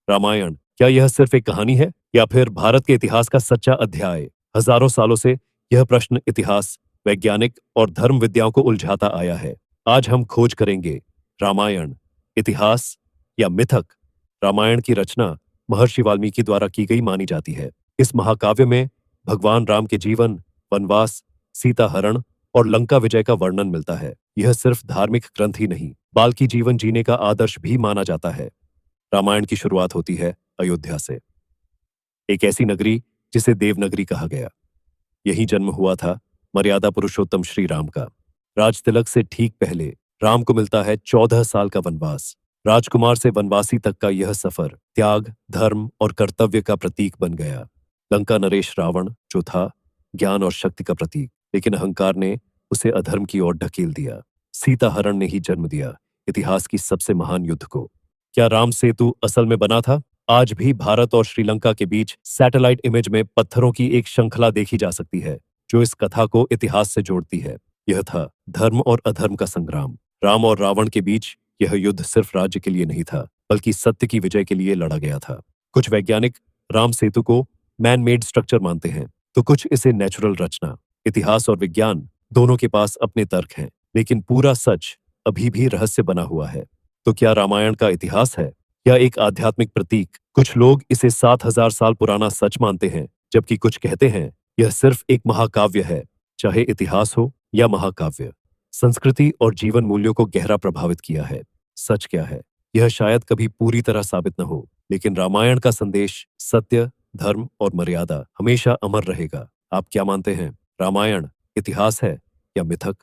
रामायण क्या यह सिर्फ एक कहानी है या फिर भारत के इतिहास का सच्चा अध्याय? हजारों सालों से यह प्रश्न इतिहास, वैज्ञानिक और धर्म विद्याओं को उलझाता आया है। आज हम खोज करेंगे, रामायण इतिहास या मिथक? रामायण की रचना महर्षि वाल्मीकि द्वारा की गई मानी जाती है। इस महाकाव्य में भगवान राम के जीवन, वनवास, सीता हरण और लंका विजय का वर्णन मिलता है। यह सिर्फ धार्मिक ग्रंथ ही नहीं, बल्कि जीवन जीने का आदर्श भी माना जाता है। रामायण की शुरुआत होती है अयोध्या से, एक ऐसी नगरी जिसे देवनगरी कहा गया। यही जन्म हुआ था मर्यादा पुरुषोत्तम श्री राम का। राज तिलक से ठीक पहले राम को मिलता है 14 साल का वनवास। राजकुमार से वनवासी तक का यह सफर त्याग, धर्म और कर्तव्य का प्रतीक बन गया। लंका नरेश रावण जो था ज्ञान और शक्ति का प्रतीक, लेकिन अहंकार ने उसे अधर्म की ओर ढकेल दिया। सीता हरण ने ही जन्म दिया इतिहास की सबसे महान युद्ध को। क्या राम सेतु असल में बना था? आज भी भारत और श्रीलंका के बीच सैटेलाइट इमेज में पत्थरों की एक श्रृंखला देखी जा सकती है, जो इस कथा को इतिहास से जोड़ती है। यह था धर्म और अधर्म का संग्राम। राम और रावण के बीच यह युद्ध सिर्फ राज्य के लिए नहीं था, बल्कि सत्य की विजय के लिए लड़ा गया था। कुछ वैज्ञानिक राम सेतु को मैन मेड स्ट्रक्चर मानते हैं, तो कुछ इसे नेचुरल रचना। इतिहास और विज्ञान दोनों के पास अपने तर्क हैं, लेकिन पूरा सच अभी भी रहस्य बना हुआ है। तो क्या रामायण का इतिहास है या एक आध्यात्मिक प्रतीक? कुछ लोग इसे 7,000 साल पुराना सच मानते हैं, जबकि कुछ कहते हैं यह सिर्फ एक महाकाव्य है। चाहे इतिहास हो या महाकाव्य, संस्कृति और जीवन मूल्यों को गहरा प्रभावित किया है। सच क्या है, यह शायद कभी पूरी तरह साबित न हो, लेकिन रामायण का संदेश सत्य, धर्म और मर्यादा हमेशा अमर रहेगा। आप क्या मानते हैं, रामायण इतिहास है या मिथक?